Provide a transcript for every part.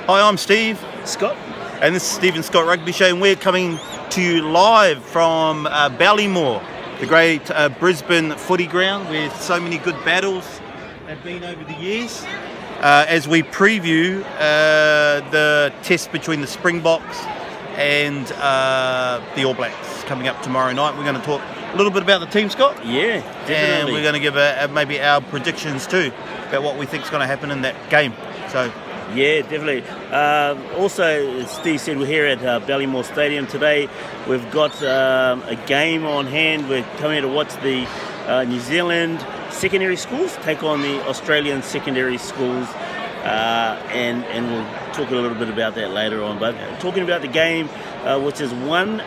Hi, I'm Steve. Scott. And this is Steve and Scott Rugby Show, and we're coming to you live from Ballymore, the great Brisbane footy ground where so many good battles have been over the years. As we preview the test between the Springboks and the All Blacks coming up tomorrow night. We're going to talk a little bit about the team, Scott. Yeah, definitely. And we're going to give maybe our predictions too about what we think is going to happen in that game. So. Yeah, definitely. Also, as Steve said, we're here at Ballymore Stadium today. We've got a game on hand. We're coming here to watch the New Zealand secondary schools take on the Australian secondary schools, and we'll talk a little bit about that later on. But talking about the game, which is 1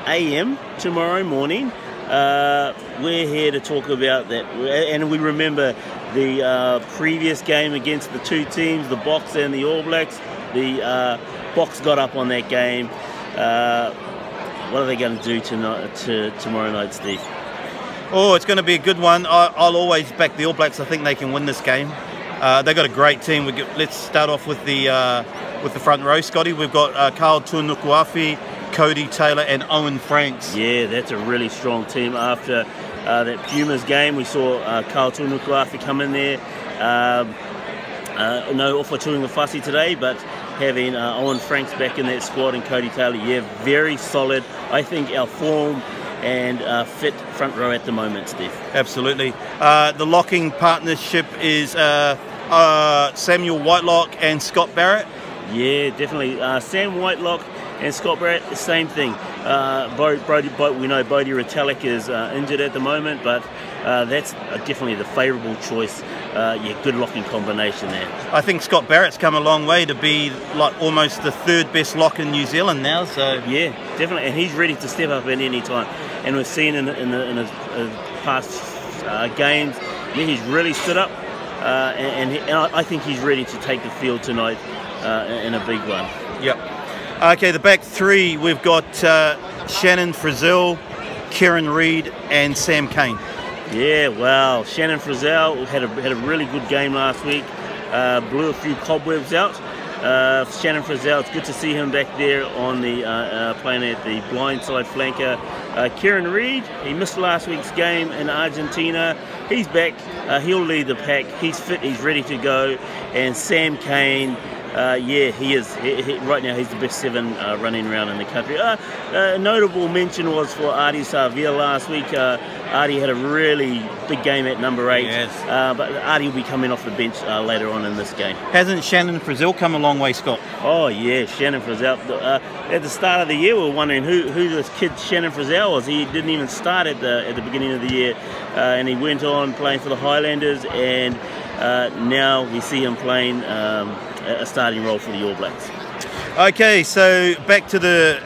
a.m. tomorrow morning, we're here to talk about that. And we remember the previous game against the two teams, the Boks and the All Blacks. The Boks got up on that game. What are they going to do tomorrow night, Steve? Oh, it's going to be a good one. I'll always back the All Blacks. I think they can win this game. They've got a great team. Let's start off with the front row, Scotty. We've got Carl Tunukuafi, Cody Taylor and Owen Franks. Yeah, that's a really strong team. After that Pumas game, we saw Carl Tunukuafi come in there. No Ofa Tunukuafi today, but having Owen Franks back in that squad and Cody Taylor, yeah, very solid. I think our form and fit front row at the moment, Steve. Absolutely. The locking partnership is Samuel Whitelock and Scott Barrett. Yeah, definitely. Sam Whitelock and Scott Barrett, the same thing. We know Bodie Retallick is injured at the moment, but that's definitely the favourable choice. Yeah, good locking combination there. I think Scott Barrett's come a long way to be like almost the third best lock in New Zealand now. So yeah, definitely, and he's ready to step up at any time. And we've seen in his past games, yeah, he's really stood up, and I think he's ready to take the field tonight in a big one. Yep. Okay, the back three, we've got Shannon Frizzell, Kieran Reid and Sam Cane. Yeah, wow. Shannon Frizzell had a really good game last week. Blew a few cobwebs out. Shannon Frizzell, it's good to see him back there on the playing at the blindside flanker. Kieran Reid, he missed last week's game in Argentina. He's back. He'll lead the pack. He's fit. He's ready to go. And Sam Cane, yeah, he is. Right now, he's the best seven running around in the country. A notable mention was for Ardie Savea last week. Ardie had a really big game at number 8. Yes. But Ardie will be coming off the bench later on in this game. Hasn't Shannon Frizzell come a long way, Scott? Oh, yeah, Shannon Frizzell. At the start of the year, we were wondering who this kid Shannon Frizzell was. He didn't even start at the beginning of the year. And he went on playing for the Highlanders, and now we see him playing a starting role for the All Blacks. Okay, so back to the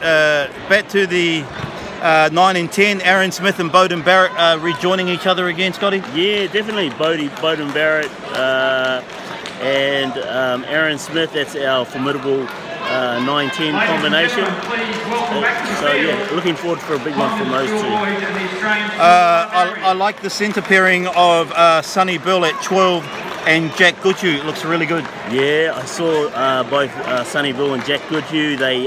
9 and 10. Aaron Smith and Beauden Barrett rejoining each other again, Scotty. Yeah, definitely. Beauden Barrett and Aaron Smith. That's our formidable 9-10 combination. So yeah, looking forward for a big one from those two. I like the centre pairing of Sonny Bill at 12 and Jack Goodhue. It looks really good. Yeah, I saw both Sonny Bill and Jack Goodhue. They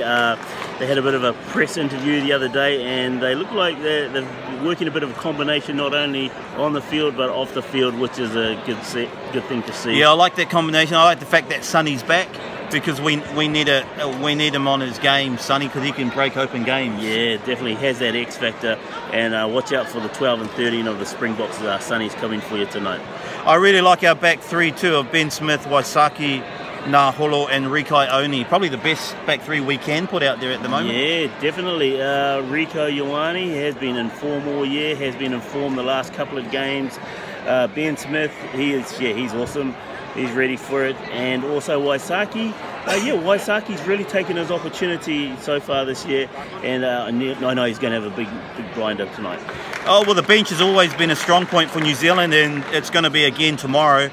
had a bit of a press interview the other day, and they look like they're working a bit of a combination, not only on the field but off the field, which is a good thing to see. Yeah, I like that combination. I like the fact that Sonny's back, because we need him on his game, Sonny, because he can break open games. Yeah, definitely has that X factor, and watch out for the 12 and 13 of the Springboks. Sonny's coming for you tonight. I really like our back three too, of Ben Smith, Waisaki, Naholo and Rikai Oni. Probably the best back three we can put out there at the moment. Yeah, definitely. Rieko Ioane has been in form all year, has been in form the last couple of games. Ben Smith, he's awesome. He's ready for it. And also Waisaki. Waisaki's really taken his opportunity so far this year, and I know he's going to have a big blinder tonight. Oh, well, the bench has always been a strong point for New Zealand, and it's going to be again tomorrow.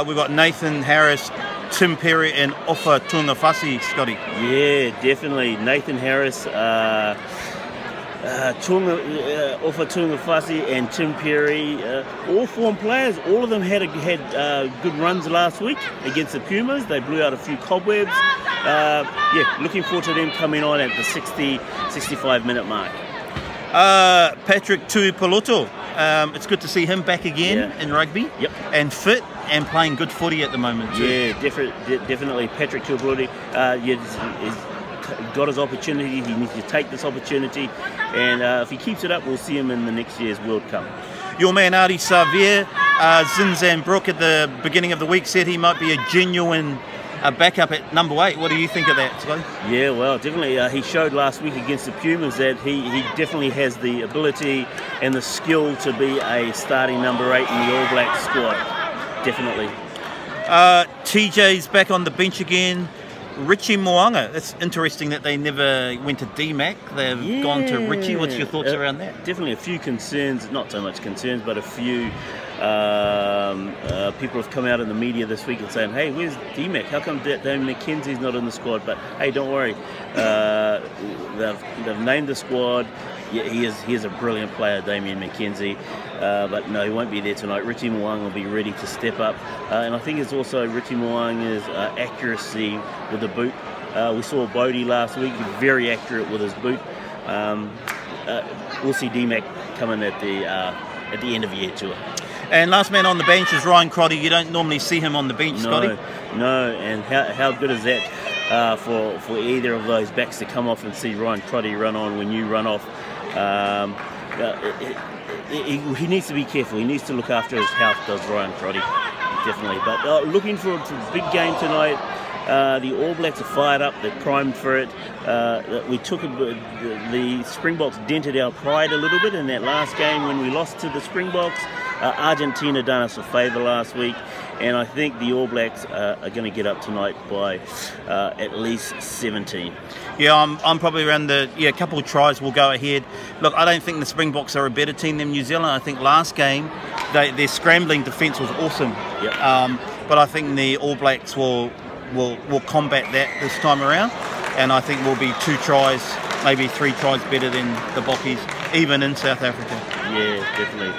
We've got Nathan Harris, Tim Perry and Ofa Tunukuafi, Scotty. Yeah, definitely. Nathan Harris, Ofa Tunukuafi and Tim Perry, all form players. All of them had good runs last week against the Pumas. They blew out a few cobwebs. yeah, looking forward to them coming on at the 65-minute mark. Patrick Tuipulotu, it's good to see him back again in rugby. Yep. And fit and playing good footy at the moment too. Yeah, definitely. Patrick Tuipulotu, he's got his opportunity. He needs to take this opportunity, and if he keeps it up, we'll see him in the next year's World Cup. Your man Adi Xavier, Zinzan Brook at the beginning of the week said he might be a genuine backup at number 8. What do you think of that, Scotty? Yeah, well, definitely. He showed last week against the Pumas that he definitely has the ability and the skill to be a starting number 8 in the All Blacks squad. Definitely. TJ's back on the bench again. Richie Moanga. It's interesting that they never went to DMAC. They've gone to Richie. What's your thoughts around that? Definitely a few concerns, not so much concerns, but a few people have come out in the media this week and saying, hey, where's DMAC? How come Damian McKenzie's not in the squad? But hey, don't worry. They've named the squad. Yeah, he is a brilliant player, Damian McKenzie, but no, he won't be there tonight. Richie Moang will be ready to step up, and I think it's also Richie Moang's accuracy with the boot. We saw Bodie last week, very accurate with his boot. We'll see DMAC coming at the end of year 2. And last man on the bench is Ryan Crotty. You don't normally see him on the bench, Scotty. No, and how good is that for either of those backs to come off and see Ryan Crotty run on when you run off? He needs to be careful. He needs to look after his health, does Ryan Crotty, definitely. But looking forward to a big game tonight. The All Blacks are fired up. They're primed for it. We took the Springboks dented our pride a little bit in that last game when we lost to the Springboks. Argentina done us a favour last week, and I think the All Blacks are going to get up tonight by at least 17. Yeah, I'm probably around a couple of tries will go ahead. Look, I don't think the Springboks are a better team than New Zealand. I think last game their scrambling defence was awesome. Yep. But I think the All Blacks will combat that this time around, and I think we'll be 2 tries, maybe 3 tries better than the Bockies, even in South Africa. Yeah, definitely.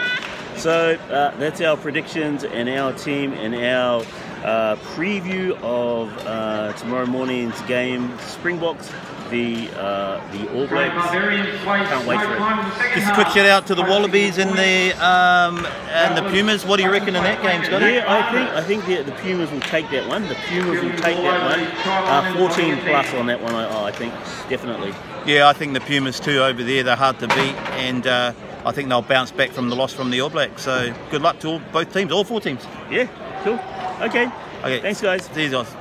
So that's our predictions and our team and our preview of tomorrow morning's game. Springboks, the All Blacks. Can't wait for it. Just a quick shout out to the Wallabies and the Pumas. What do you reckon in that game, Scotty? Yeah, I think the Pumas will take that one. The Pumas will take that one. 14 plus on that one, I think, definitely. Yeah, I think the Pumas too over there. They're hard to beat, and I think they'll bounce back from the loss from the All Blacks. So good luck to both teams, all 4 teams. Yeah, cool. Okay. Thanks, guys. See you guys.